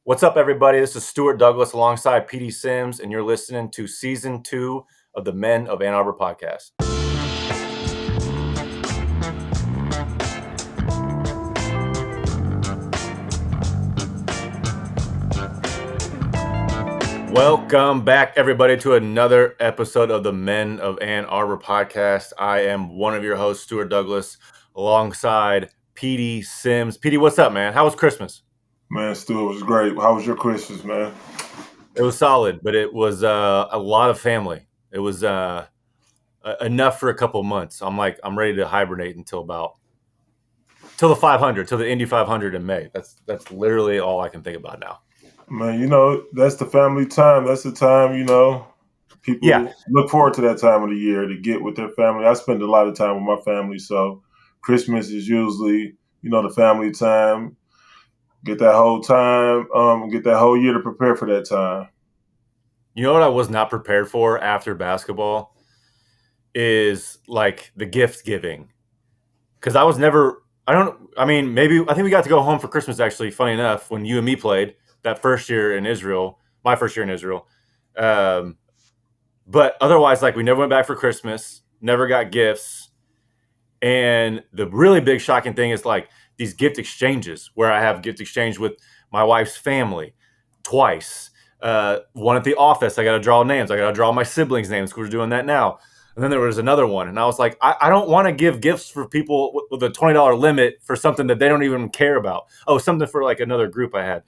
What's up, everybody? This is Stuart Douglas alongside Peedi Sims, and you're listening to Season 2 of the Men of Ann Arbor podcast. Welcome back, everybody, to another episode of the Men of Ann Arbor podcast. I am one of your hosts, Stuart Douglas, alongside Peedi Sims. Peedi, what's up, man? How was Christmas? Man, Stu, it was great. How was your Christmas, man? It was solid, but it was a lot of family. It was enough for a couple months. I'm ready to hibernate till the 500, till the Indy 500 in May. That's literally all I can think about now. Man, that's the family time. That's the time, people look forward to that time of the year to get with their family. I spend a lot of time with my family, so Christmas is usually, the family time. Get that whole time, get that whole year to prepare for that time. You know what I was not prepared for after basketball is like the gift giving. Because I think we got to go home for Christmas, actually, funny enough, when you and me played that first year in Israel, my first year in Israel. But otherwise, we never went back for Christmas, never got gifts. And the really big shocking thing is these gift exchanges where I have gift exchange with my wife's family twice. One at the office, I got to draw names. I got to draw my siblings' names because we're doing that now. And then there was another one. And I was like, I don't want to give gifts for people with a $20 limit for something that they don't even care about. Oh, something for another group I had.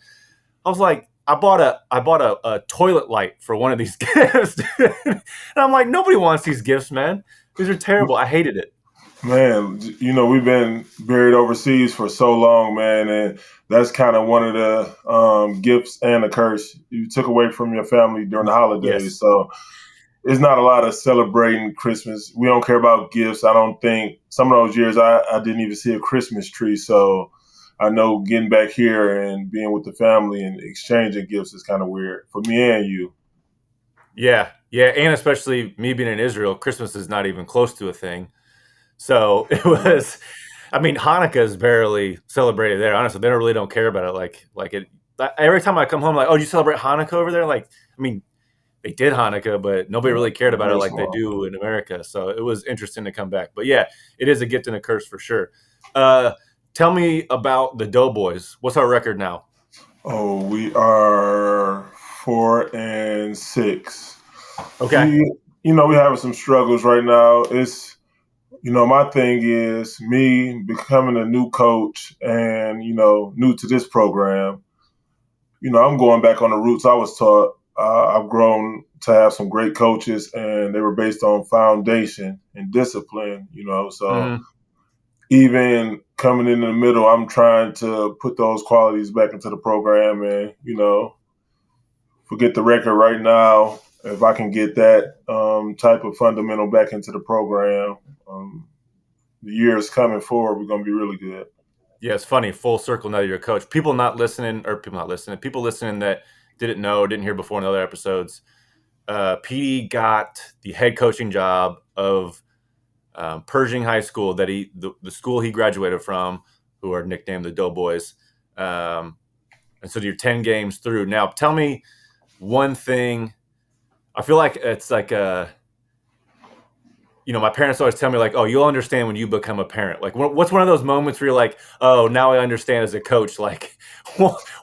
I was like, I bought a toilet light for one of these gifts. And I'm like, nobody wants these gifts, man. These are terrible. I hated it. Man, we've been buried overseas for so long, man, and that's kind of one of the gifts and a curse you took away from your family during the holidays. Yes. So it's not a lot of celebrating Christmas. We don't care about gifts. I don't think some of those years I didn't even see a Christmas tree. So I know getting back here and being with the family and exchanging gifts is kind of weird for me and you. Yeah, and especially me being in Israel, Christmas is not even close to a thing. So it was, Hanukkah is barely celebrated there. Honestly, they really don't care about it. Every time I come home, oh, do you celebrate Hanukkah over there? They did Hanukkah, but nobody really cared about it like they do in America. So it was interesting to come back. But yeah, it is a gift and a curse for sure. Tell me about the Doughboys. What's our record now? Oh, we are 4-6. Okay. We're having some struggles right now. It's, my thing is me becoming a new coach and, new to this program. I'm going back on the roots I was taught. I've grown to have some great coaches, and they were based on foundation and discipline, so even coming in the middle, I'm trying to put those qualities back into the program and, forget the record right now. If I can get that type of fundamental back into the program, the years coming forward, we're going to be really good. Yeah, it's funny. Full circle now that you're a coach. People listening that didn't know, didn't hear before in other episodes. Peedi got the head coaching job of Pershing High School, the school he graduated from, who are nicknamed the Doughboys. And so you're 10 games through. Now, tell me one thing. I feel like it's my parents always tell me oh, you'll understand when you become a parent. What's one of those moments where you're like, oh, now I understand as a coach,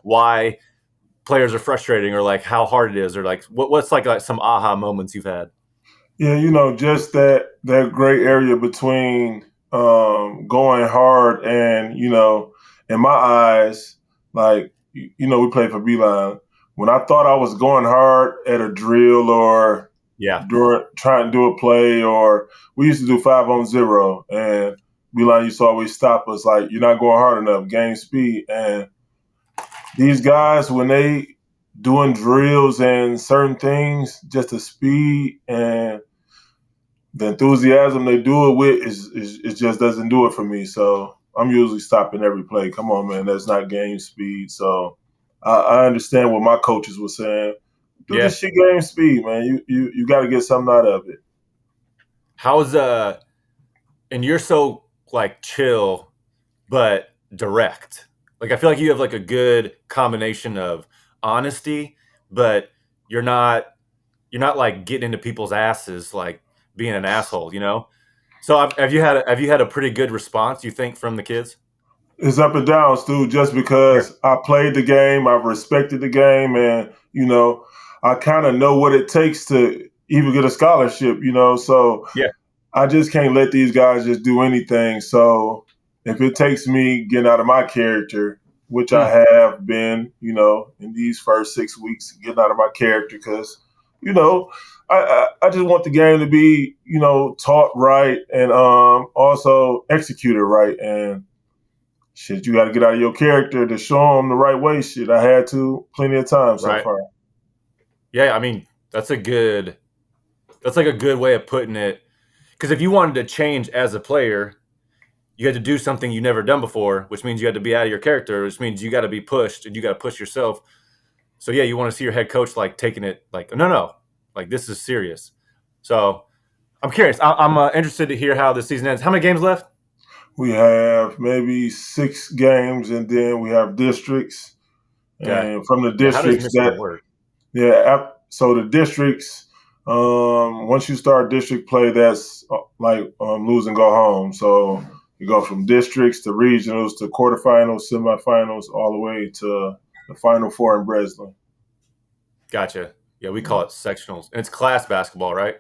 why players are frustrating or how hard it is or what's some aha moments you've had? Yeah, just that gray area between going hard and, in my eyes, we played for Beeline. When I thought I was going hard at a drill or trying to do a play, or we used to do 5-on-0, and Beeline used to always stop us you're not going hard enough, game speed. And these guys, when they doing drills and certain things, just the speed and the enthusiasm they do it with it just doesn't do it for me. So I'm usually stopping every play. Come on, man, that's not game speed. So I understand what my coaches were saying. Do this shit game speed, man. You got to get something out of it. How's and you're so chill but direct. I feel like you have a good combination of honesty, but you're not like getting into people's asses, like being an asshole, you know? So have you had a pretty good response, you think, from the kids? It's up and down, Stu, just Yeah. because I played the game, I've respected the game, and, I kind of know what it takes to even get a scholarship, so Yeah. I just can't let these guys just do anything. So if it takes me getting out of my character, which I Hmm. have been, in these first 6 weeks, getting out of my character because, I just want the game to be, taught right and also executed right. And shit, you got to get out of your character to show them the right way. Shit, I had to plenty of times so Right. far. Yeah, I mean, that's like a good way of putting it. Because if you wanted to change as a player, you had to do something you never done before, which means you had to be out of your character, which means you got to be pushed and you got to push yourself. So yeah, you want to see your head coach like taking it like, no, like this is serious. So I'm curious. I'm interested to hear how the season ends. How many games left? We have maybe 6 games, and then we have districts. Okay. And from the Yeah. How does districts Michigan work? so the districts, once you start district play, that's like lose and go home. So you go from districts to regionals to quarterfinals, semifinals, all the way to the Final Four in Breslin. Gotcha. Yeah, we call it sectionals, and it's class basketball, right?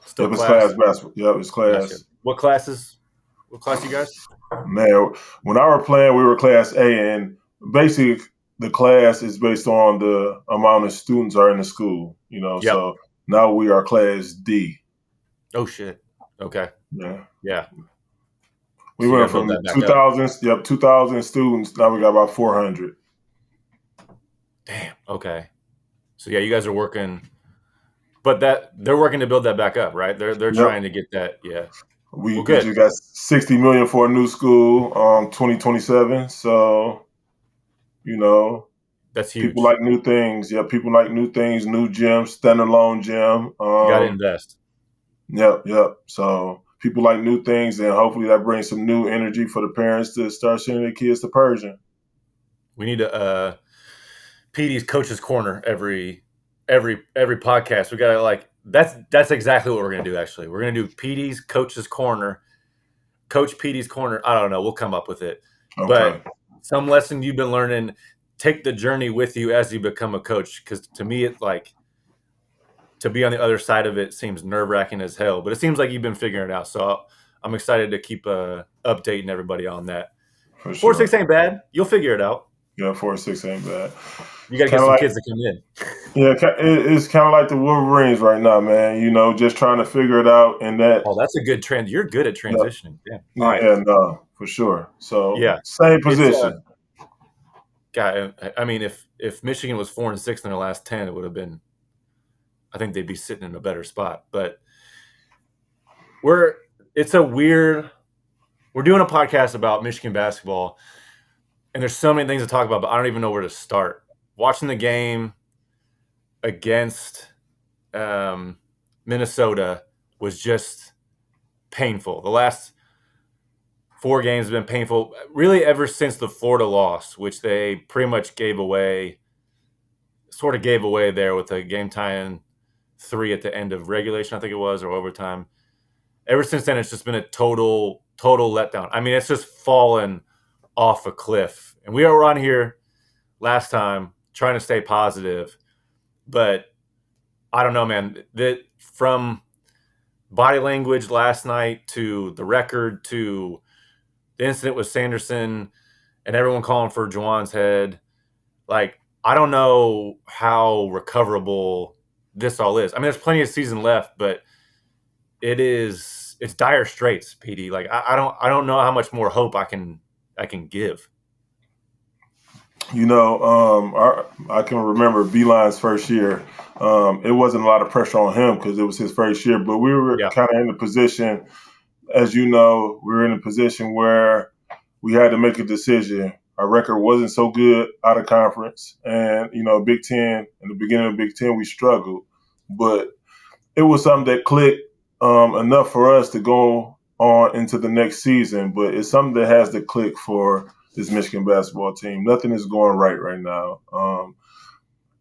Still Yep, it's class class. basketball. Yep, it's Gotcha. class. What classes? What class you guys? Man, when I were playing, we were Class A, and basically the class is based on the amount of students are in the school. Yep. So now we are Class D. Oh shit. Okay. Yeah, Yeah. we So you got went to build from that back up. 2,000. Yep, 2,000 students. Now we got about 400. Damn. Okay. So yeah, you guys are working, but they're working to build that back up, right? They're Yep, trying to get that. Yeah. we Well, we good. just got 60 million for a new school, 2027. So you know, That's people huge. like new things. Yeah, people like new things, new gym, standalone gym. You got to invest. Yep. So people like new things, and hopefully that brings some new energy for the parents to start sending their kids to Persian. We need to Peedi's coach's corner every podcast. We got to like that's exactly what we're gonna do. Actually, we're gonna do Peedi's coach's corner, Coach Peedi's corner. I don't know. We'll come up with it, but Okay. some lesson you've been learning. Take the journey with you as you become a coach. Because to me, it's like to be on the other side of it seems nerve wracking as hell. But it seems like you've been figuring it out. So I'm excited to keep updating everybody on that. For 4-6 sure. ain't bad. You'll figure it out. Yeah, 4-6 ain't bad. You got to get Kind of some like kids to come in. Yeah, it's kind of like the Wolverines right now, man. Just trying to figure it out, and that. Oh, that's a good trend. You're good at Yeah, transitioning. Yeah. All right. yeah, no, for sure. So Yeah. same It's position. guy. I mean, if Michigan was 4-6 in their last 10, it would have been. I think they'd be sitting in a better spot. But it's a weird. We're doing a podcast about Michigan basketball, and there's so many things to talk about, but I don't even know where to start. Watching the game against Minnesota was just painful. The last 4 games have been painful, really ever since the Florida loss, which they pretty much sort of gave away there with a game tying 3 at the end of regulation, I think it was, or overtime. Ever since then, it's just been a total letdown. I mean, it's just fallen off a cliff. And we were on here last time trying to stay positive, but I don't know, man. That from body language last night to the record to the incident with Sanderson and everyone calling for Juwan's head, like I don't know how recoverable this all is. I mean, there's plenty of season left, but it's dire straits, Peedi. Like I don't know how much more hope I can give. I can remember Beeline's first year. It wasn't a lot of pressure on him because it was his first year, but we were Yeah. kind of in a position, as you know, we were in a position where we had to make a decision. Our record wasn't so good out of conference, and Big Ten in the beginning of Big Ten we struggled, but it was something that clicked enough for us to go on into the next season. But it's something that has to click for this Michigan basketball team. Nothing is going right now.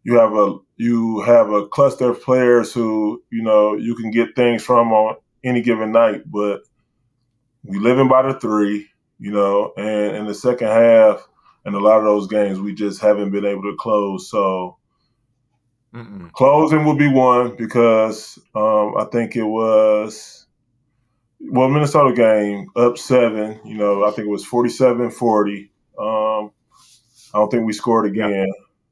you have a cluster of players who you can get things from on any given night, but we living by the three, and in the second half, in a lot of those games, we just haven't been able to close. So closing would be one because I think it was Minnesota game up 7. I think it was 47-40. I don't think we scored again.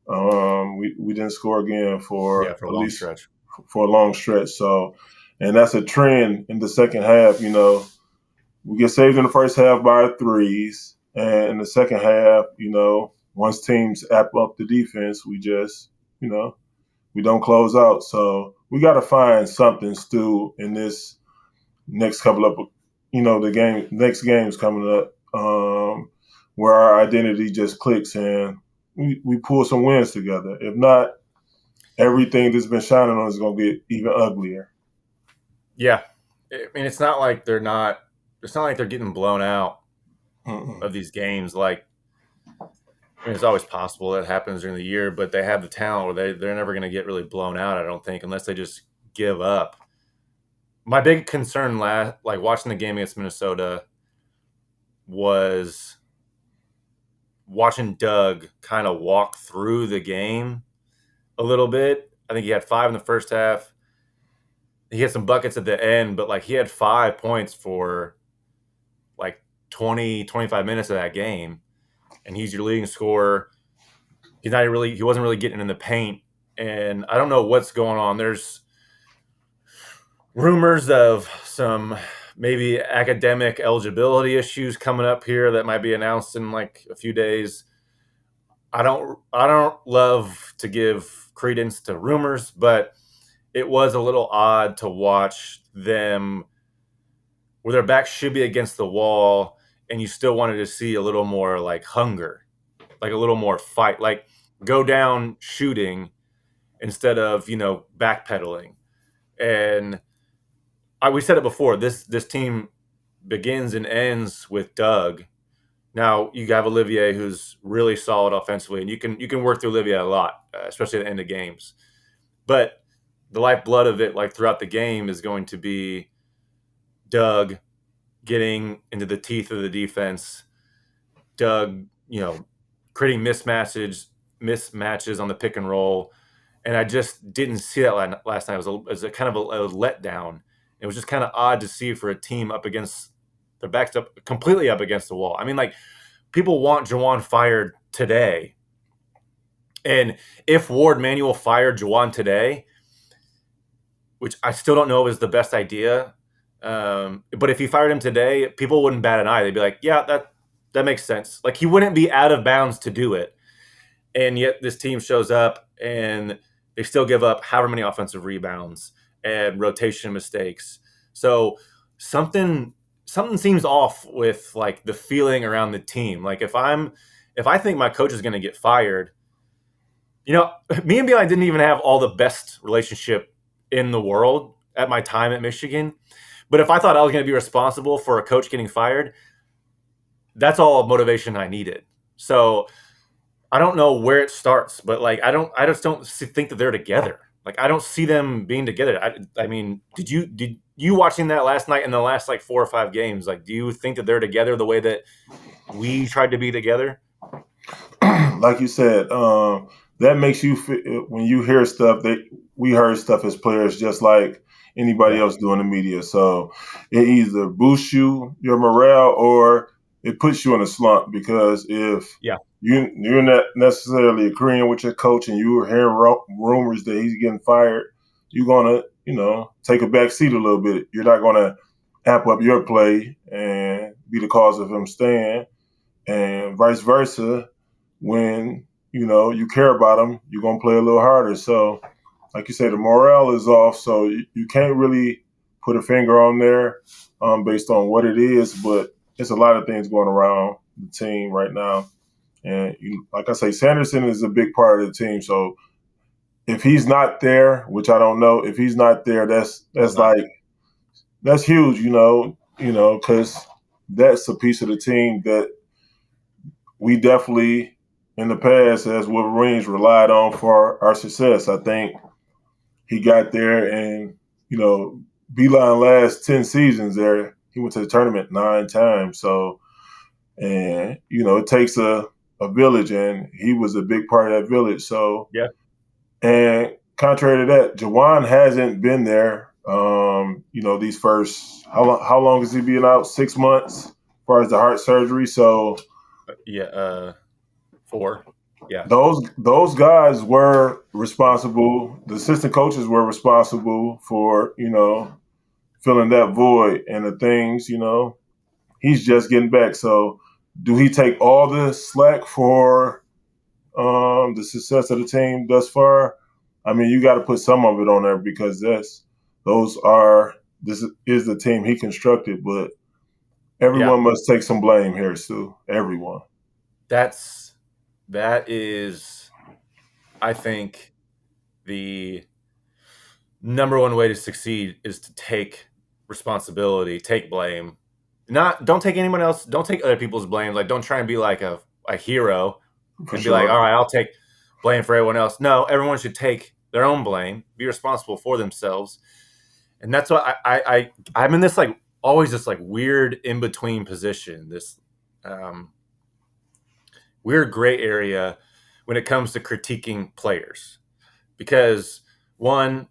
We didn't score again for a long stretch. For a long stretch. So, and that's a trend in the second half. We get saved in the first half by our threes, and in the second half, once teams app up the defense, we just, we don't close out. So we got to find something, Stu, in this next couple of, next games coming up, where our identity just clicks and we pull some wins together. If not, everything that's been shining on is going to get even uglier. Yeah. I mean, it's not like they're getting blown out of these games. Like, it's always possible that happens during the year, but they have the talent where they're never going to get really blown out, I don't think, unless they just give up. My big concern watching the game against Minnesota was watching Doug kind of walk through the game a little bit. I think he had 5 in the first half. He had some buckets at the end, but he had 5 points for 20, 25 minutes of that game. And he's your leading scorer. He wasn't really getting in the paint. And I don't know what's going on. There's rumors of some maybe academic eligibility issues coming up here that might be announced in a few days. I don't love to give credence to rumors, but it was a little odd to watch them where their backs should be against the wall and you still wanted to see a little more hunger, a little more fight, go down shooting instead of, backpedaling. And we said it before, this team begins and ends with Doug. Now you have Olivier, who's really solid offensively, and you can work through Olivier a lot, especially at the end of games. But the lifeblood of it, throughout the game, is going to be Doug getting into the teeth of the defense. Doug, creating mismatches on the pick and roll, and I just didn't see that last night. It was a kind of a letdown. It was just kind of odd to see for a team up against their backs up completely up against the wall. I mean, people want Juwan fired today, and if Ward Manuel fired Juwan today, which I still don't know is the best idea, but if he fired him today, people wouldn't bat an eye. They'd be like, yeah, that makes sense. He wouldn't be out of bounds to do it. And yet this team shows up and they still give up however many offensive rebounds and rotation mistakes. So something seems off with the feeling around the team. If I think my coach is going to get fired, me and Billy didn't even have all the best relationship in the world at my time at Michigan. But if I thought I was going to be responsible for a coach getting fired, that's all motivation I needed. So I don't know where it starts, but I just don't think that they're together. I don't see them being together. I mean, did you watching that last night in the last 4 or 5 games? Do you think that they're together the way that we tried to be together? Like you said, that makes you when you hear stuff that we heard stuff as players, just like anybody else doing the media. So it either boosts your morale or it puts you in a slump, because if you're not necessarily agreeing with your coach and you're hearing rumors that he's getting fired, you're going to, take a back seat a little bit. You're not going to amp up your play and be the cause of him staying, and vice versa. When, you care about him, you're going to play a little harder. So, like you say, the morale is off. So you can't really put a finger on there based on what it is, but it's a lot of things going around the team right now. And like I say, Sanderson is a big part of the team. So if he's not there, which I don't know, if he's not there, that's huge, because that's a piece of the team that we definitely in the past as Wolverines relied on for our success. I think he got there and, Beeline last 10 seasons there, he went to the tournament 9 times. So, and, it takes a village, and he was a big part of that village. So, Yeah. and contrary to that, Juwan hasn't been there. These first how long has he been out? 6 months as far as the heart surgery. So Yeah. 4. Yeah. those guys were responsible. The assistant coaches were responsible for filling that void and the things. He's just getting back. So do he take all the slack for the success of the team thus far? I mean, you got to put some of it on there because this is the team he constructed, but Yeah. everyone must take some blame here, Stu. Everyone. That is, I think, the number one way to succeed is to take responsibility, take blame. Don't take anyone else, don't take other people's blame. Like, don't try and be like a hero For and be like, sure. all right, I'll take blame for everyone else. No, everyone should take their own blame, be responsible for themselves. And that's what I'm in this like always this like weird in between position, this um, weird gray area when it comes to critiquing players. Because one,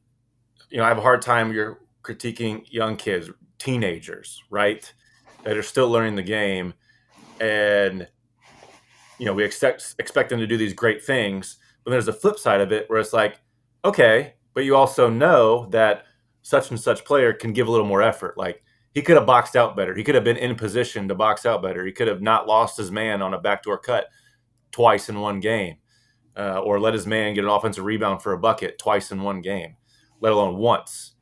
I have a hard time you're critiquing young kids, teenagers, right? That are still learning the game. And, we expect them to do these great things. But there's a flip side of it where it's like, okay, but you also know that such and such player can give a little more effort. Like, he could have boxed out better. He could have been in position to box out better. He could have not lost his man on a backdoor cut twice in one game, or let his man get an offensive rebound for a bucket twice in one game, let alone once.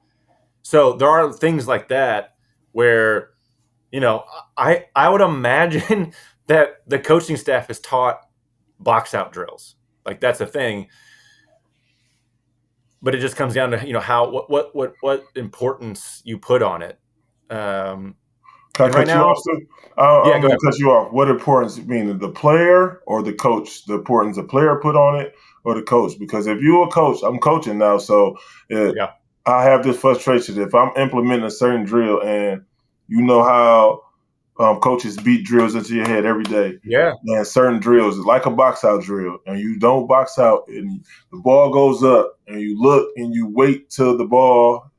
So there are things like that where, I would imagine that the coaching staff is taught box out drills. Like, that's a thing. But it just comes down to, how what importance you put on it. Can I And right cut you now, off, Stu? yeah, I'm go going ahead. to cut you off. What importance mean the player or the coach? The importance the player put on it or the coach? Because if you're a coach, I'm coaching now, so Yeah, I have this frustration. If I'm implementing a certain drill and you know how coaches beat drills into your head every day, yeah, and certain drills, like a box out drill, and you don't box out and the ball goes up and you look and you wait till the ball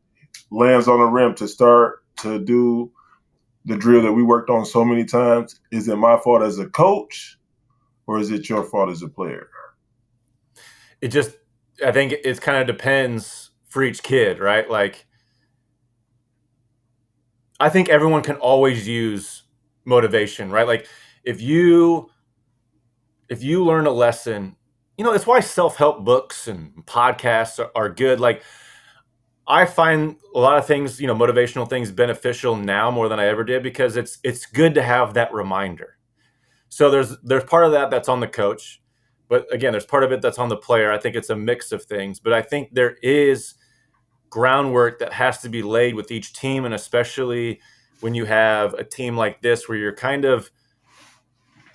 lands on the rim to start to do the drill that we worked on so many times. Is it my fault as a coach or is it your fault as a player? it just, I think it kind of depends for each kid, right? Like, I think everyone can always use motivation, right? Like, if you learn a lesson, it's why self-help books and podcasts are good. Like, I find a lot of things, motivational things beneficial now more than I ever did, because it's good to have that reminder. So there's part of that that's on the coach, but again, there's part of it that's on the player. I think it's a mix of things, but I think there is groundwork that has to be laid with each team, and especially when you have a team like this where you're kind of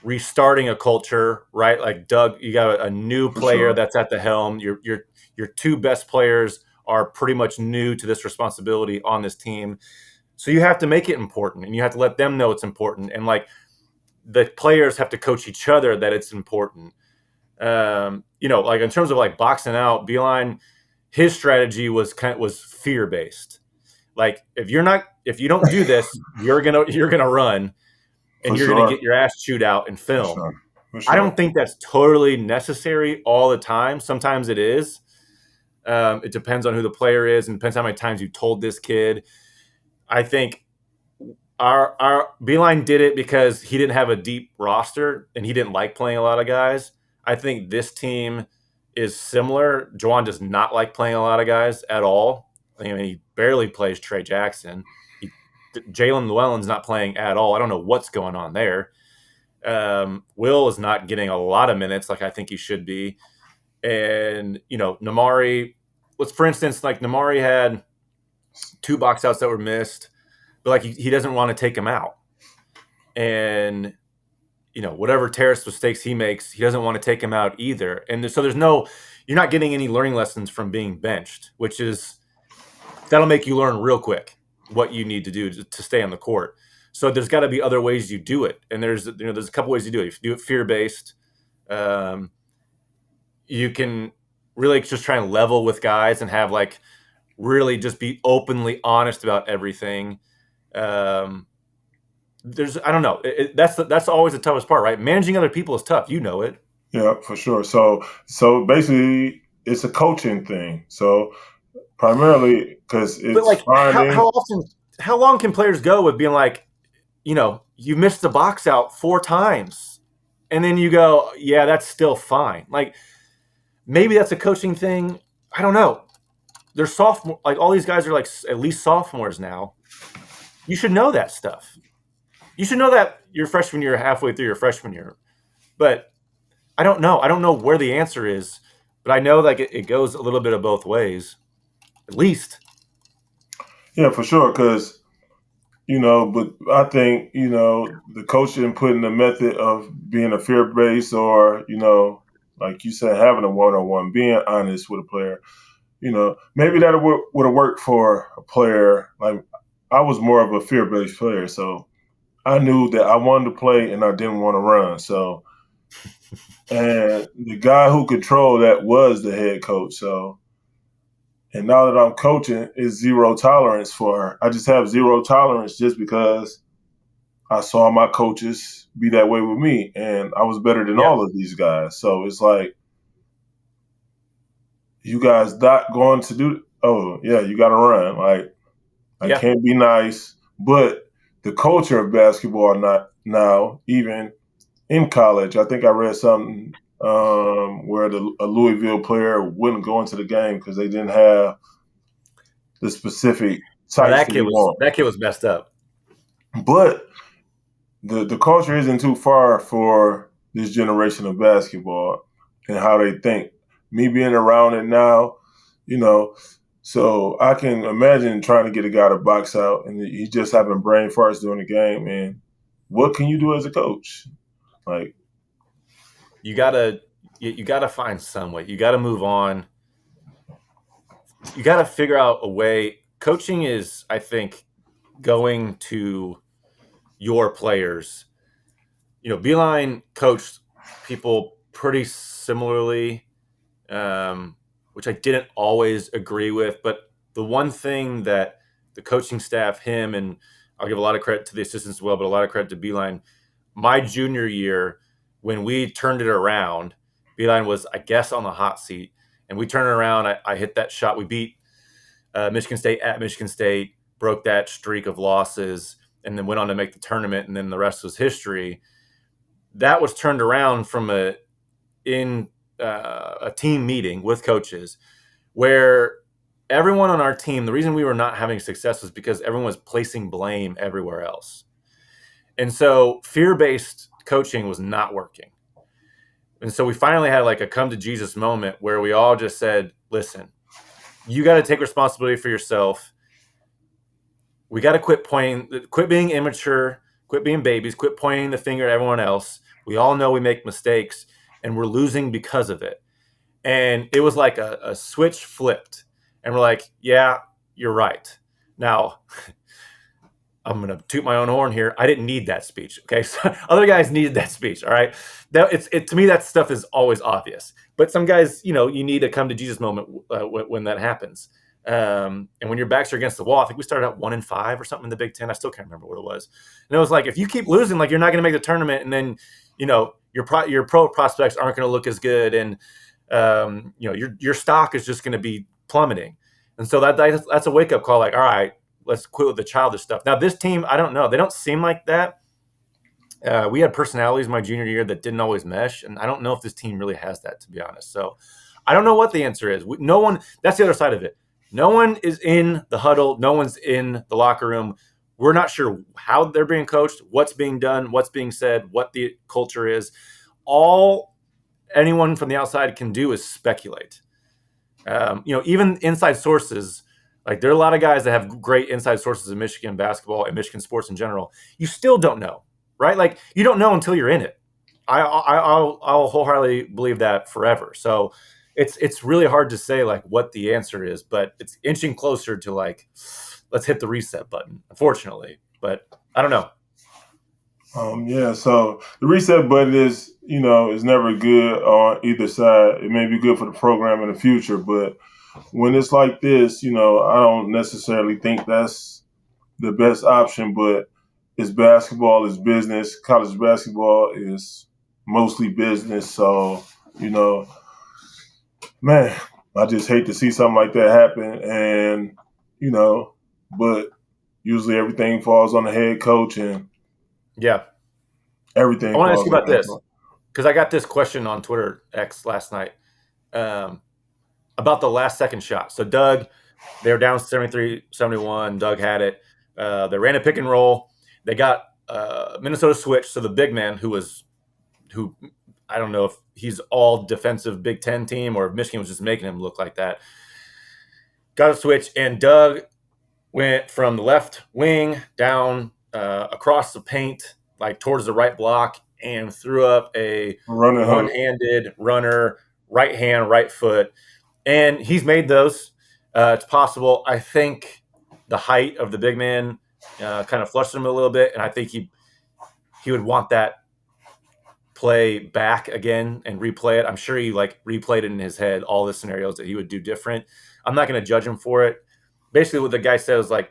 restarting a culture, right? Like, Doug, you got a new For player sure. that's at the helm. Your two best players are pretty much new to this responsibility on this team. So you have to make it important, and you have to let them know it's important. And like, the players have to coach each other that it's important. Like, in terms of like boxing out, Beeline, his strategy was fear based. Like, if you don't do this, you're gonna run, For and you're gonna sure. get your ass chewed out in For film. sure. For I sure. don't think that's totally necessary all the time. Sometimes it is. It depends on who the player is, and depends how many times you told this kid. I think our Beeline did it because he didn't have a deep roster and he didn't like playing a lot of guys. I think this team is similar. Juwan does not like playing a lot of guys at all. I mean, he barely plays Trey Jackson. Jalen Llewellyn's not playing at all. I don't know what's going on there. Will is not getting a lot of minutes like I think he should be. And, Namari, let's, for instance, like, Namari had 2 box outs that were missed, but like, he doesn't want to take them out. And, whatever terrorist mistakes he makes, he doesn't want to take him out either. And so you're not getting any learning lessons from being benched, that'll make you learn real quick what you need to do to stay on the court. So there's got to be other ways you do it. And there's a couple ways you do it. If you do it fear-based, you can really just try and level with guys and have really just be openly honest about everything. I don't know. That's always the toughest part, right? Managing other people is tough. You know it. Yeah, for sure. So basically, it's a coaching thing. So primarily because it's how long can players go with being you missed the box out 4 times, and then you go, yeah, that's still fine. Maybe that's a coaching thing. I don't know. They're sophomore. All these guys are at least sophomores now. You should know that stuff. You should know that your freshman year, halfway through your freshman year. But I don't know. I don't know where the answer is, but I know it goes a little bit of both ways, at least. Yeah, for sure. Because, but I think, the coaching putting the method of being a fear-based or, like you said, having a one-on-one, being honest with a player, maybe that would have worked for a player. I was more of a fear-based player, so I knew that I wanted to play and I didn't want to run. So, and the guy who controlled that was the head coach. So, and now that I'm coaching, it's zero tolerance for her. I just have zero tolerance just because I saw my coaches be that way with me, and I was better than all of these guys. So it's you guys not going to do. Oh yeah, you got to run. I can't be nice, but the culture of basketball not now, even in college. I think I read something where a Louisville player wouldn't go into the game because they didn't have the specific sites that kid was messed up. But the culture isn't too far for this generation of basketball and how they think. Me being around it now, so I can imagine trying to get a guy to box out and he just having brain farts during the game. And what can you do as a coach? You gotta find some way. You gotta move on. You gotta figure out a way. Coaching is, I think, going to your players. Beilein coached people pretty similarly, which I didn't always agree with. But the one thing that the coaching staff, him, and I'll give a lot of credit to the assistants as well, but a lot of credit to Beilein. My junior year, when we turned it around, Beilein was, I guess, on the hot seat. And we turned it around. I hit that shot. We beat Michigan State at Michigan State, broke that streak of losses, and then went on to make the tournament, and then the rest was history. That was turned around from a team meeting with coaches where everyone on our team, the reason we were not having success was because everyone was placing blame everywhere else. And so fear-based coaching was not working. And so we finally had a come to Jesus moment where we all just said, listen, you got to take responsibility for yourself. We got to quit being immature, quit being babies, quit pointing the finger at everyone else. We all know we make mistakes and we're losing because of it. And it was like a switch flipped. And we're like, yeah, you're right. Now, I'm going to toot my own horn here. I didn't need that speech. Okay. So other guys needed that speech. All right. To me, that stuff is always obvious, but some guys, you need a come to Jesus moment when that happens. And when your backs are against the wall, I think we started out 1-5 or something in the Big Ten. I still can't remember what it was. And it was if you keep losing, you're not going to make the tournament. And then, your pro prospects aren't going to look as good. And, your stock is just going to be plummeting. And so that's a wake up call. All right, let's quit with the childish stuff. Now, this team, I don't know. They don't seem like that. We had personalities my junior year that didn't always mesh, and I don't know if this team really has that, to be honest. So I don't know what the answer is. No one. That's the other side of it. No one is in the huddle. No one's in the locker room. We're not sure how they're being coached, what's being done, what's being said, what the culture is. All anyone from the outside can do is speculate. Even inside sources. There are a lot of guys that have great inside sources in Michigan basketball and Michigan sports in general. You still don't know, right? You don't know until you're in it. I'll wholeheartedly believe that forever. So it's really hard to say like what the answer is, but it's inching closer to like let's hit the reset button, unfortunately. But I don't know. Yeah, so the reset button is never good on either side. It may be good for the program in the future, but when it's like this, I don't necessarily think that's the best option. But it's basketball, it's business. College basketball is mostly business. So, you know, man, I just hate to see something like that happen. And, but usually everything falls on the head coach and Yeah. I everything want to ask you falls on about the head this coach. because I got this question on Twitter X last night um, about the last second shot. So Doug, they were down 73-71. Doug had it. They ran a pick and roll. They got Minnesota switch. So the big man who I don't know if he's all defensive Big Ten team or if Michigan was just making him look like that. Got a switch, and Doug went from the left wing down across the paint, like towards the right block, and threw up a Running hook. one-handed runner, right hand, right foot. And he's made those. It's possible. I think the height of the big man kind of flushed him a little bit, and I think he would want that play back again and replay it. I'm sure he like replayed it in his head, all the scenarios that he would do different. I'm not going to judge him for it. Basically, what the guy said was like,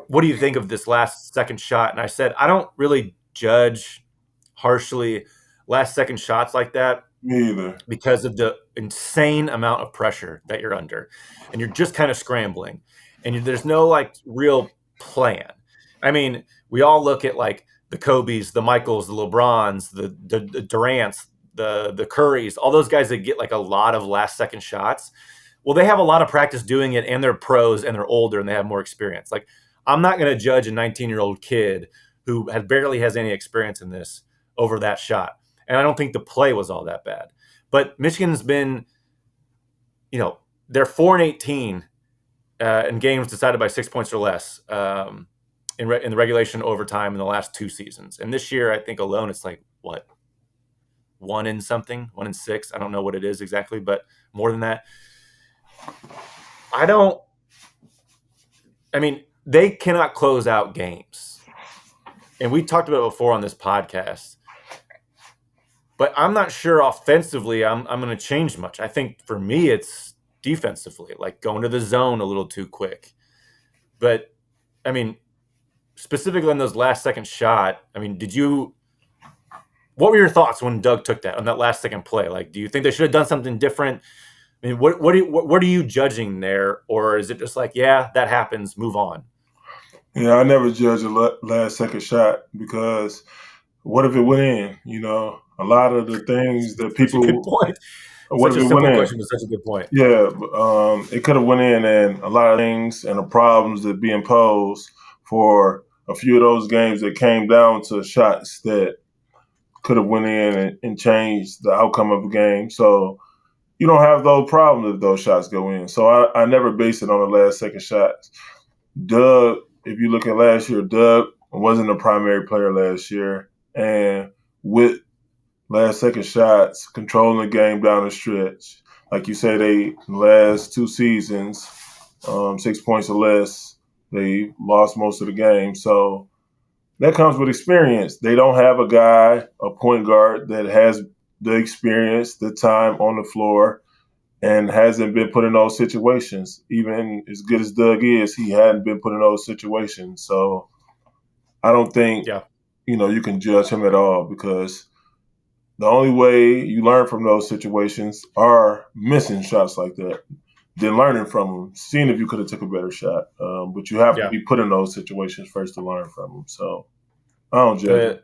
what do you think of this last second shot? And I said, I don't really judge harshly last second shots like that. Me either. Because of the insane amount of pressure that you're under, and you're just kind of scrambling, and there's no like real plan. I mean, we all look at like the Kobe's, the Michaels, the LeBrons, the Durant's, the Currys, all those guys that get like a lot of last second shots. Well, they have a lot of practice doing it, and they're pros, and they're older, and they have more experience. Like, I'm not going to judge a 19-year-old kid who barely has any experience in this over that shot. And I don't think the play was all that bad. But Michigan's been, they're 4-18 in games decided by 6 points or less in the regulation overtime in the last two seasons. And this year, I think alone, it's like, what, 1 in 6? I don't know what it is exactly, but more than that. They cannot close out games. And we talked about it before on this podcast. But I'm not sure offensively I'm going to change much. I think for me it's defensively, like going to the zone a little too quick. But, specifically on those last second shot, what were your thoughts when Doug took that on that last second play? Like, do you think they should have done something different? What are you judging there? Or is it just like, yeah, that happens, move on? Yeah, I never judge a last second shot because what if it went in? A lot of the things that people. Good point. What Such if a it simple went in? question, but such a good point. Yeah, it could have went in, and a lot of things and the problems that being posed for a few of those games that came down to shots that could have went in and changed the outcome of a game. So you don't have those problems if those shots go in. So I never base it on the last second shots. Doug, if you look at last year, Doug wasn't a primary player last year, and with last second shots, controlling the game down the stretch. Like you say, the last two seasons, 6 points or less, they lost most of the game. So that comes with experience. They don't have a guy, a point guard, that has the experience, the time on the floor, and hasn't been put in those situations. Even as good as Doug is, he hadn't been put in those situations. So I don't think, you can judge him at all because the only way you learn from those situations are missing shots like that, then learning from them, seeing if you could have took a better shot. But you have to be put in those situations first to learn from them. So I don't judge it.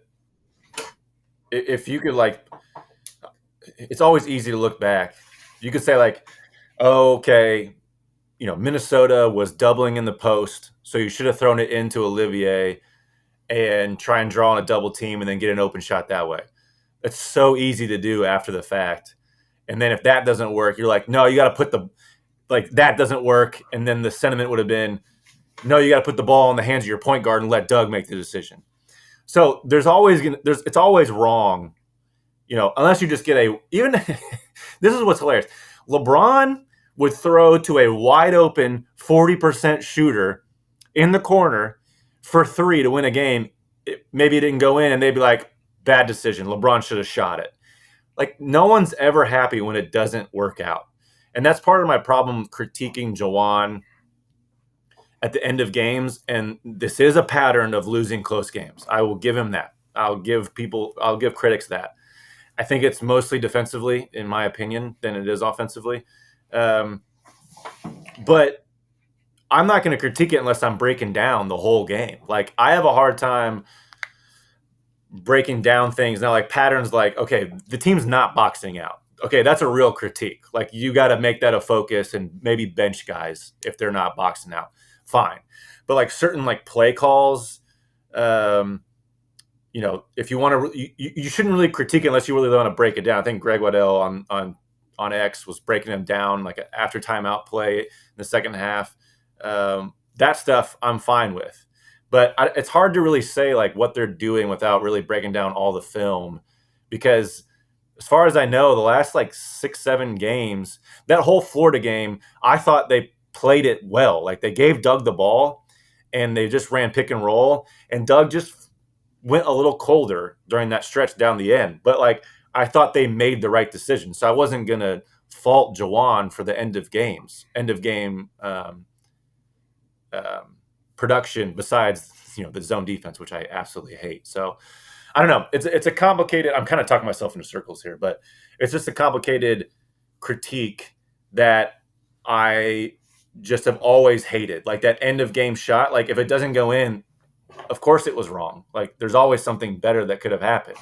If you could, it's always easy to look back. You could say, okay, Minnesota was doubling in the post, so you should have thrown it into Olivier and try and draw on a double team and then get an open shot that way. It's so easy to do after the fact. And then if that doesn't work, you're like, no, you got to put that doesn't work. And then the sentiment would have been, no, you got to put the ball in the hands of your point guard and let Doug make the decision. So it's always wrong unless you just get even this is what's hilarious. LeBron would throw to a wide open 40% shooter in the corner for 3 to win a game. Maybe it didn't go in, and they'd be like, bad decision. LeBron should have shot it. Like, no one's ever happy when it doesn't work out. And that's part of my problem critiquing Juwan at the end of games. And this is a pattern of losing close games. I will give him that. I'll give critics that. I think it's mostly defensively, in my opinion, than it is offensively. But I'm not going to critique it unless I'm breaking down the whole game. Like, I have a hard time breaking down things now, like patterns, like, okay, the team's not boxing out. Okay, that's a real critique. Like, you got to make that a focus and maybe bench guys if they're not boxing out. Fine. But like certain like play calls, if you want to, you shouldn't really critique it unless you really want to break it down. I think Greg Waddell on X was breaking them down like after timeout play in the second half. That stuff I'm fine with. But it's hard to really say like what they're doing without really breaking down all the film, because as far as I know, the last like 6-7 games, that whole Florida game, I thought they played it well. Like, they gave Doug the ball and they just ran pick and roll, and Doug just went a little colder during that stretch down the end. But like, I thought they made the right decision, so I wasn't gonna fault Juwan for the end of game production, besides the zone defense, which I absolutely hate. So I don't know. It's a complicated. I'm kind of talking myself into circles here, but it's just a complicated critique that I just have always hated. Like, that end of game shot. Like, if it doesn't go in, of course it was wrong. Like, there's always something better that could have happened.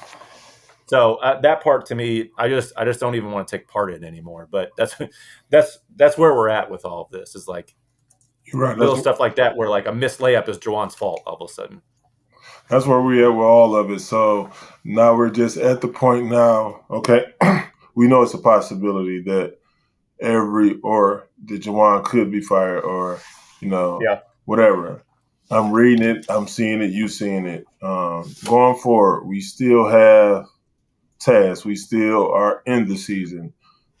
So that part, to me, I just don't even want to take part in it anymore. But that's where we're at with all of this. Is like, You're right. little stuff like that where like a missed layup is Juwan's fault all of a sudden. That's where we at with all of it. So now we're just at the point now, okay, we know it's a possibility that Juwan could be fired, or, whatever. I'm reading it, I'm seeing it, you seeing it. Going forward, we still have tasks. We still are in the season.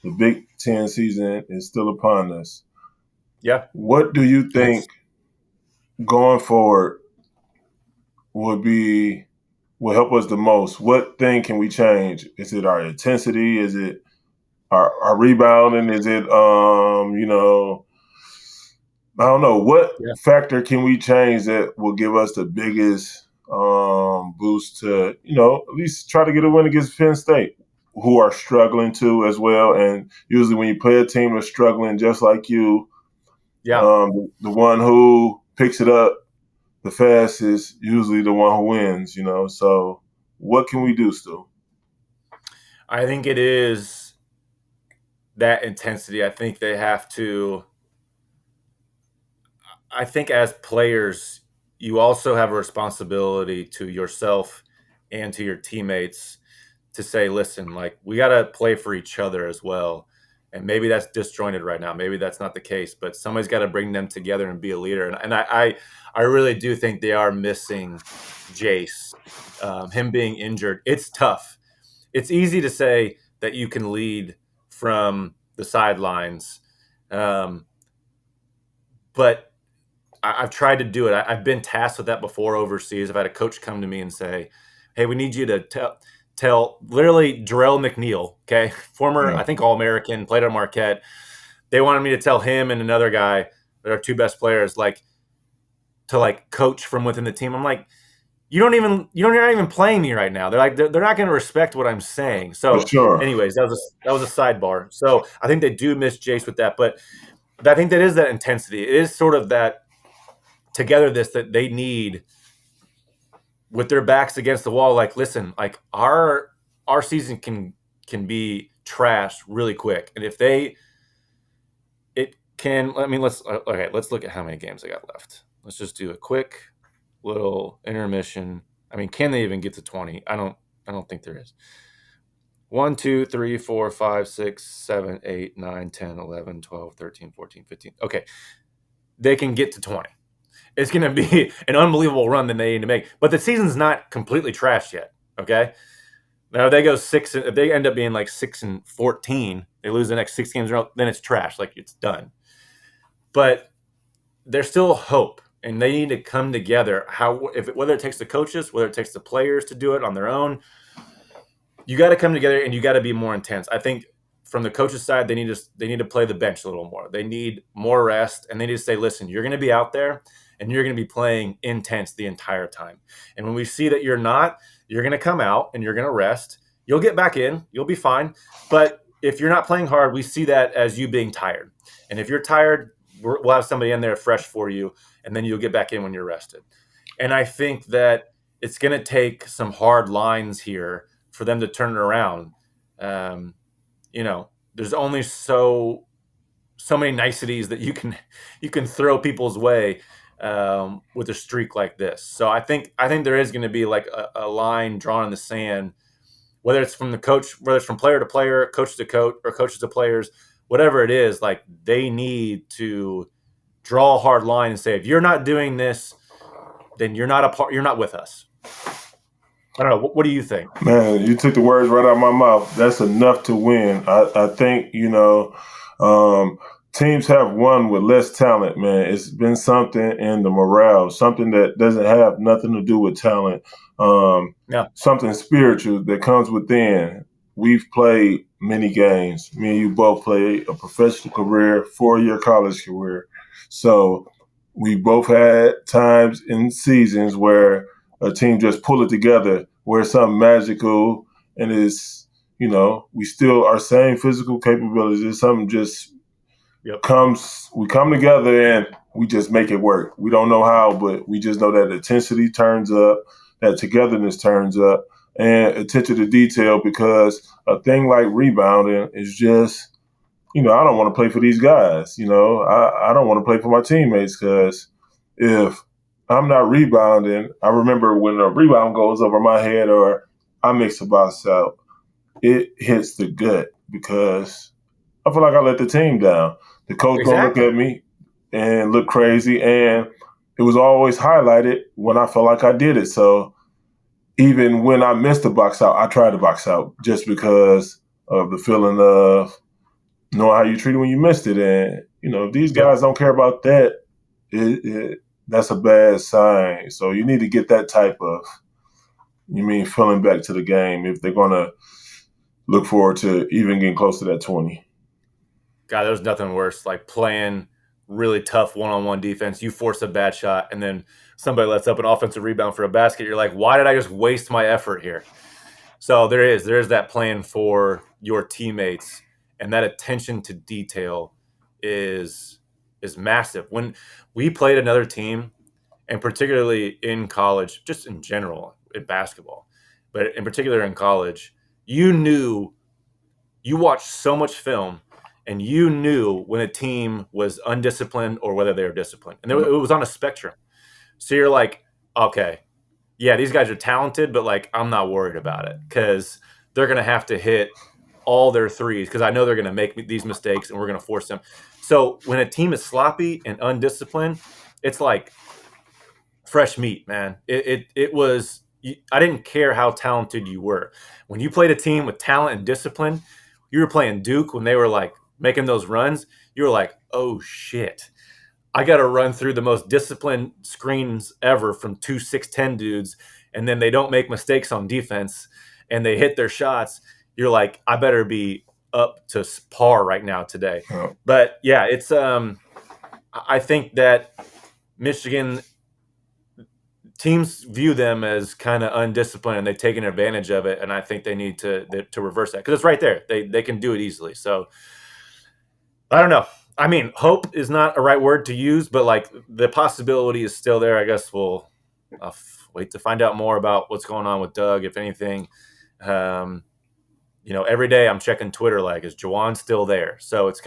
The Big Ten season is still upon us. Yeah. What do you think going forward will help us the most? What thing can we change? Is it our intensity? Is it our rebounding? Is it I don't know. What factor can we change that will give us the biggest boost to, at least try to get a win against Penn State, who are struggling too as well? And usually when you play a team that's struggling just like you, the one who picks it up the fastest, usually the one who wins, So what can we do, Stu? I think it is that intensity. I think they have to. I think as players, you also have a responsibility to yourself and to your teammates to say, listen, like, we got to play for each other as well. And maybe that's disjointed right now. Maybe that's not the case, but somebody's got to bring them together and be a leader. And I really do think they are missing Jace. Him being injured, it's tough. It's easy to say that you can lead from the sidelines, but I've tried to do it. I've been tasked with that before overseas. I've had a coach come to me and say, hey, we need you to tell literally Jarrell McNeil, okay, former, I think, All-American, played at Marquette. They wanted me to tell him and another guy, that are two best players, like, to like coach from within the team. I'm like, you're not even playing me right now. They're like, they're not going to respect what I'm saying. So, anyways, that was a sidebar. So I think they do miss Jace with that, but I think that is that intensity. It is sort of that togetherness that they need with their backs against the wall. Like, listen, like, our season can be trashed really quick, and if let's look at how many games they got left. Let's just do a quick little intermission. I mean, can they even get to 20? I don't think there is. 1, 2, 3, 4, 5, 6, 7, 8, 9, 10, 11, 12, 13, 14, 15. Okay. They can get to 20. It's going to be an unbelievable run that they need to make. But the season's not completely trashed yet, okay? Now they go if they end up being like 6-14, they lose the next 6 games in a row, then it's trash. Like it's done. But there's still hope, and they need to come together. Whether it takes the coaches, whether it takes the players to do it on their own, you got to come together and you got to be more intense. I think from the coaches' side, they need to play the bench a little more. They need more rest, and they need to say, listen, you're going to be out there and you're going to be playing intense the entire time. And when we see that you're not, you're going to come out and you're going to rest. You'll get back in. You'll be fine. But if you're not playing hard, we see that as you being tired. And if you're tired, we'll have somebody in there fresh for you, and then you'll get back in when you're rested. And I think that it's going to take some hard lines here for them to turn it around. There's only so many niceties that you can throw people's way with a streak like this. So I think there is going to be like a line drawn in the sand, whether it's from the coach, whether it's from player to player, coach to coach, or coaches to players, whatever it is. Like they need to draw a hard line and say, if you're not doing this, then you're not with us. I don't know. What do you think? Man, you took the words right out of my mouth. That's enough to win. I think, teams have won with less talent, man. It's been something in the morale, something that doesn't have nothing to do with talent, something spiritual that comes within. We've played many games. Me and you both played a professional career, 4-year college career. So we both had times in seasons where a team just pull it together, where it's something magical, and it's, we still our same physical capabilities. It's something just we come together and we just make it work. We don't know how, but we just know that intensity turns up, that togetherness turns up, and attention to detail, because a thing like rebounding is just, I don't want to play for these guys. I don't want to play for my teammates, because if I'm not rebounding, I remember when a rebound goes over my head or I mix a box out, it hits the gut, because I feel like I let the team down. The coach gonna look at me and look crazy, and it was always highlighted when I felt like I did it. So even when I missed the box out, I tried to box out just because of the feeling of knowing how you treat it when you missed it. And, if these guys don't care about that, that's a bad sign. So you need to get that type of, feeling back to the game if they're going to look forward to even getting close to that 20. God, there's nothing worse, like playing really tough one-on-one defense. You force a bad shot, and then somebody lets up an offensive rebound for a basket. You're like, why did I just waste my effort here? So there is that plan for your teammates, and that attention to detail is massive. When we played another team, and particularly in college, just in general in basketball, but in particular in college, you watched so much film, and you knew when a team was undisciplined or whether they were disciplined. And it was on a spectrum. So you're like, okay, yeah, these guys are talented, but like I'm not worried about it, because they're going to have to hit all their threes, because I know they're going to make these mistakes and we're going to force them. So when a team is sloppy and undisciplined, it's like fresh meat, man. It was, I didn't care how talented you were. When you played a team with talent and discipline, you were playing Duke when they were like making those runs, you were like, oh shit, I got to run through the most disciplined screens ever from 2 6'10" dudes, and then they don't make mistakes on defense and they hit their shots. You're like, I better be up to par right now today. Oh. But yeah, it's I think that Michigan teams view them as kind of undisciplined, and they've taken advantage of it, and I think they need to reverse that, because it's right there. They can do it easily. So I don't know. I mean, hope is not a right word to use, but like the possibility is still there. I guess I'll wait to find out more about what's going on with Doug, if anything. Every day I'm checking Twitter, like, is Juwan still there? So it's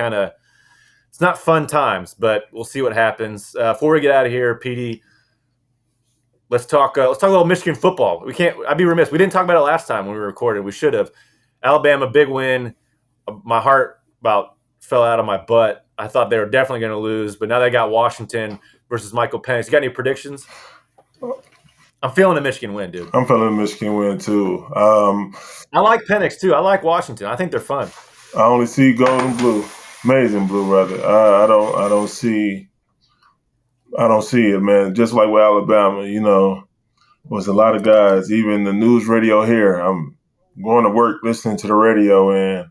not fun times, but we'll see what happens. Before we get out of here, Peedi, let's talk a little Michigan football. I'd be remiss. We didn't talk about it last time when we recorded. We should have. Alabama, big win. My heart about fell out of my butt. I thought they were definitely going to lose, but now they got Washington versus Michael Penix. You got any predictions? I'm feeling a Michigan win, dude. I'm feeling a Michigan win too. I like Penix too. I like Washington. I think they're fun. I only see gold and blue, amazing blue rather. I don't see it, man. Just like with Alabama, was a lot of guys. Even the news radio here, I'm going to work listening to the radio, and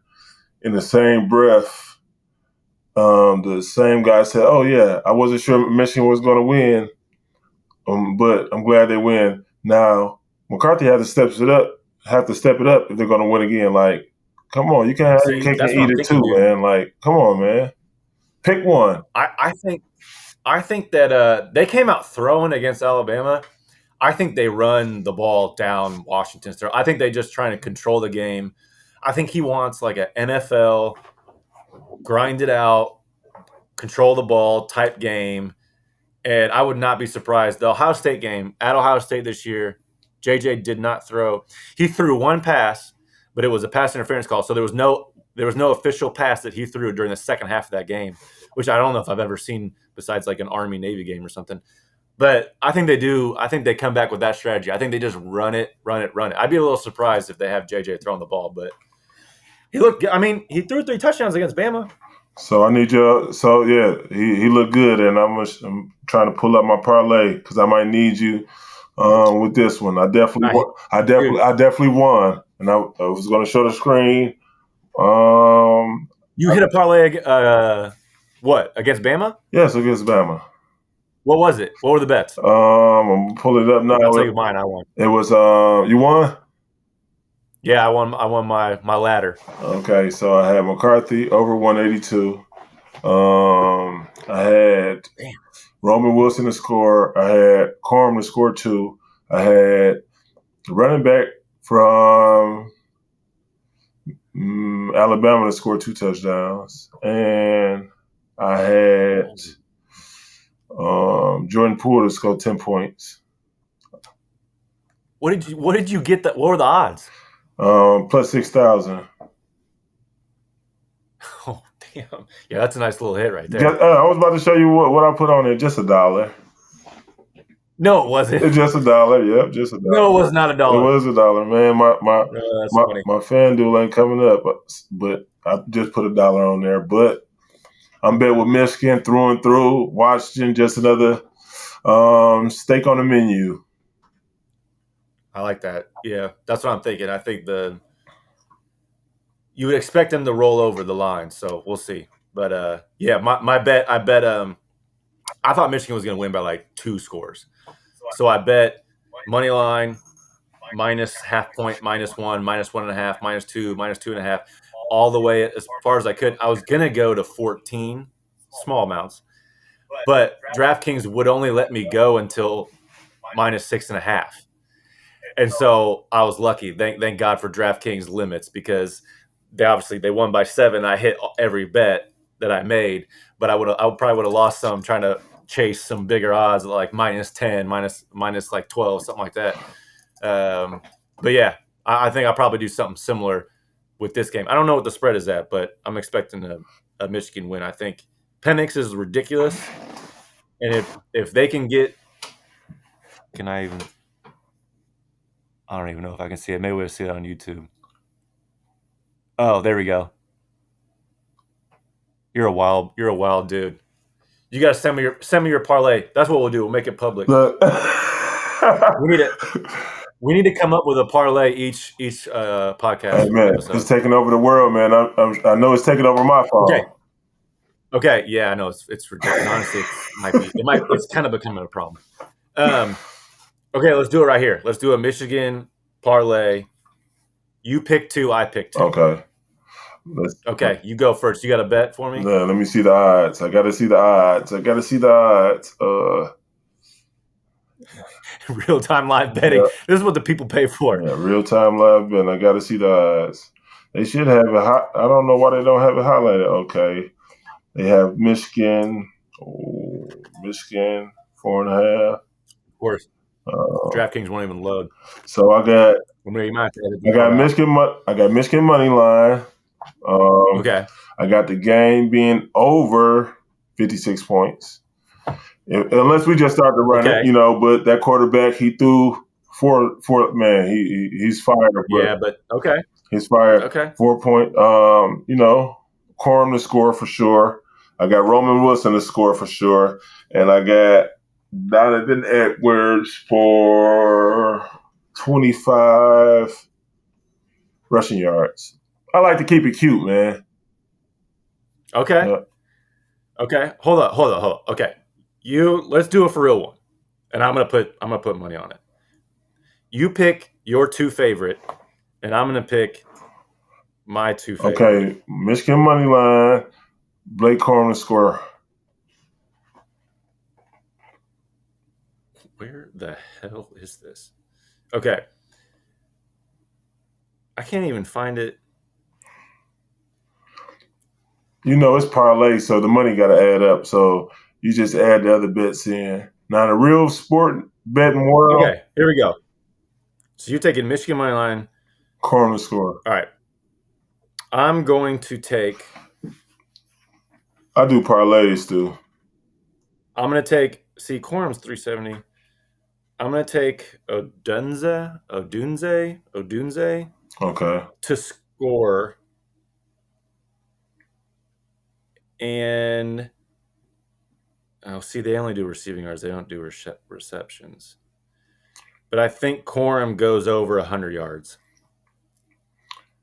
in the same breath, the same guy said, "Oh yeah, I wasn't sure Michigan was going to win, but I'm glad they win." Now McCarthy has to step it up. If they're going to win again. Like, come on, you can't have your cake and eat it too, dude. Man. Like, come on, man, pick one. I think that they came out throwing against Alabama. I think they run the ball down Washington's throat. I think they just trying to control the game. I think he wants like an NFL grind it out, control the ball type game. And I would not be surprised. The Ohio State game, at Ohio State this year, JJ did not throw. He threw one pass, but it was a pass interference call. So there was no official pass that he threw during the second half of that game, which I don't know if I've ever seen besides like an Army-Navy game or something. But I think they do. I think they come back with that strategy. I think they just run it. I'd be a little surprised if they have JJ throwing the ball, but he looked. I mean, he threw 3 touchdowns against Bama. So I need you. So yeah, he looked good, and I'm trying to pull up my parlay because I might need you with this one. I definitely won, and I was going to show the screen. You hit a parlay. What, against Bama? Yes, against Bama. What was it? What were the bets? I'm gonna pull it up now. I'll tell you mine. I won. It was you won? Yeah, I won my ladder. Okay, so I had McCarthy over 182. I had Roman Wilson to score. I had Corum to score 2. I had the running back from Alabama to score 2 touchdowns, and I had Jordan Poole to score 10 points. What did you get? What were the odds? Plus 6,000. Oh damn! Yeah, that's a nice little hit right there. I was about to show you what I put on it. Just $1. No, it wasn't. It's just $1. Yep, just $1. No, it was not $1. It was $1, man. My FanDuel ain't coming up, but I just put $1 on there. But I'm bet with Michigan through and through. Washington, just another steak on the menu. I like that. Yeah, that's what I'm thinking. I think you would expect them to roll over the line, so we'll see. But yeah, my bet. I bet. I thought Michigan was going to win by like 2 scores, so I bet money line minus half point, -1, -1.5, -2, -2.5, all the way as far as I could. I was going to go to 14 small amounts, but DraftKings would only let me go until -6.5. And so I was lucky. Thank God for DraftKings limits, because they won by 7. I hit every bet that I made, but I probably would have lost some trying to chase some bigger odds like -10, minus like 12, something like that. But yeah, I think I'll probably do something similar with this game. I don't know what the spread is at, but I'm expecting a Michigan win. I think Penix is ridiculous, and if they can get, I don't even know if I can see it. Maybe we'll see it on YouTube. Oh, there we go. You're a wild dude. You gotta send me your parlay. That's what we'll do. We'll make it public. We need to come up with a parlay each podcast. Hey, man, episode. It's taking over the world, man. I know it's taking over my phone. Okay. Yeah, I know it's ridiculous. Honestly, it's kind of becoming a problem. Okay, let's do it right here. Let's do a Michigan parlay. You pick 2, I pick 2. Okay. Okay, you go first. You got a bet for me? Yeah, let me see the odds. I got to see the odds. Real-time live betting. Yeah. This is what the people pay for. Yeah, real-time live betting. I got to see the odds. They should have it. I don't know why they don't have it highlighted. Okay. They have Michigan. Oh, Michigan, 4.5. Of course. DraftKings won't even load. So I got Michigan money line. Okay. I got the game being over 56 points. Unless we just start to run it, but that quarterback, he threw four man. He's fire, Yeah, but okay. He's fire. Okay. 4 point. Corum to score for sure. I got Roman Wilson to score for sure, and I got Donovan Edwards for 25 rushing yards. I like to keep it cute, man. Okay. Yeah. Okay. Hold on. Okay. Let's do a for real one. And I'm gonna put money on it. You pick your two favorite, and I'm gonna pick my two favorite. Okay. Michigan money line, Blake Corum to score. Where the hell is this? Okay. I can't even find it. It's parlay, so the money got to add up. So you just add the other bets in. Now, the real sport betting world. Okay, here we go. So you're taking Michigan money line. Corum to score. All right. I'm going to take. I do parlays too. I'm going to take. See, Corum's 370. I'm going to take Odunze. Okay. To score. And see, they only do receiving yards. They don't do receptions. But I think Corum goes over 100 yards.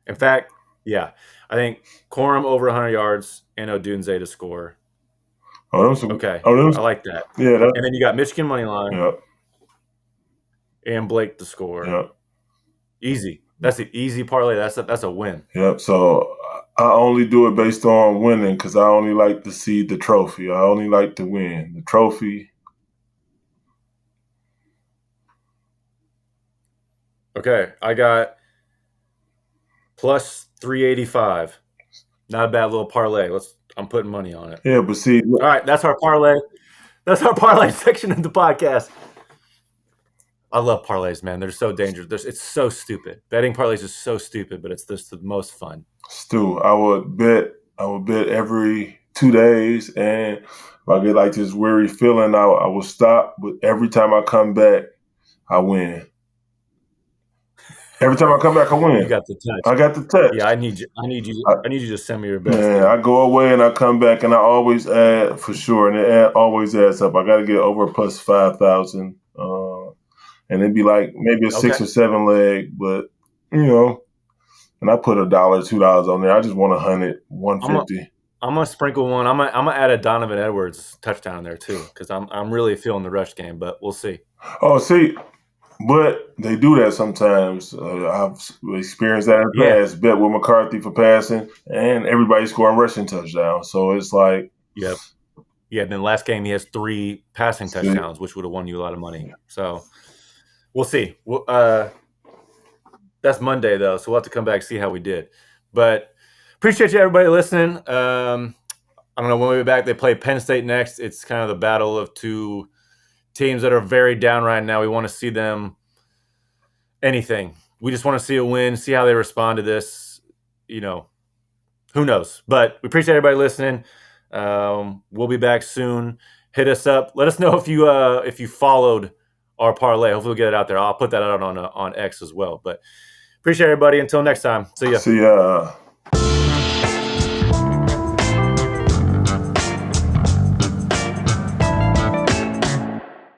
In fact, yeah, I think Corum over 100 yards and Odunze to score. Okay, I like that. Yeah, and then you got Michigan money line. Yep. And Blake to score. Yep. Easy. That's an easy parlay. That's a win. Yep. So I only do it based on winning because I only like to see the trophy. I only like to win the trophy. Okay, I got plus 385. Not a bad little parlay. I'm putting money on it. Yeah, but see. All right, that's our parlay. That's our parlay section of the podcast. I love parlays, man. They're so dangerous. It's so stupid. Betting parlays is so stupid, but it's just the most fun. Stu, I would bet every 2 days, and if I get like this weary feeling, I will stop. But every time I come back, I win. Every time I come back, I win. You got the touch. I got the touch. Yeah, I need you to send me your best. Man, I go away and I come back and I always add for sure, and it always adds up. I got to get over plus 5,000, and it'd be like maybe a 6 or 7 leg, but and I put $1, $2 on there. I just want 100, 150. I'm gonna sprinkle one. I'm gonna add a Donovan Edwards touchdown in there too because I'm really feeling the rush game, but we'll see. Oh, see. But they do that sometimes. I've experienced that in the past. Bet with McCarthy for passing, and everybody scoring rushing touchdowns. So it's like, yep, yeah. And then last game he has 3 passing touchdowns, which would have won you a lot of money. So we'll see. That's Monday though, so we'll have to come back and see how we did. But appreciate you everybody listening. I don't know when we'll be back. They play Penn State next. It's kind of the battle of two teams that are very down right now. We want to see them anything. We just want to see a win, see how they respond to this. Who knows? But we appreciate everybody listening. We'll be back soon. Hit us up. Let us know if you followed our parlay. Hopefully we'll get it out there. I'll put that out on X as well. But appreciate everybody. Until next time. See ya. See ya.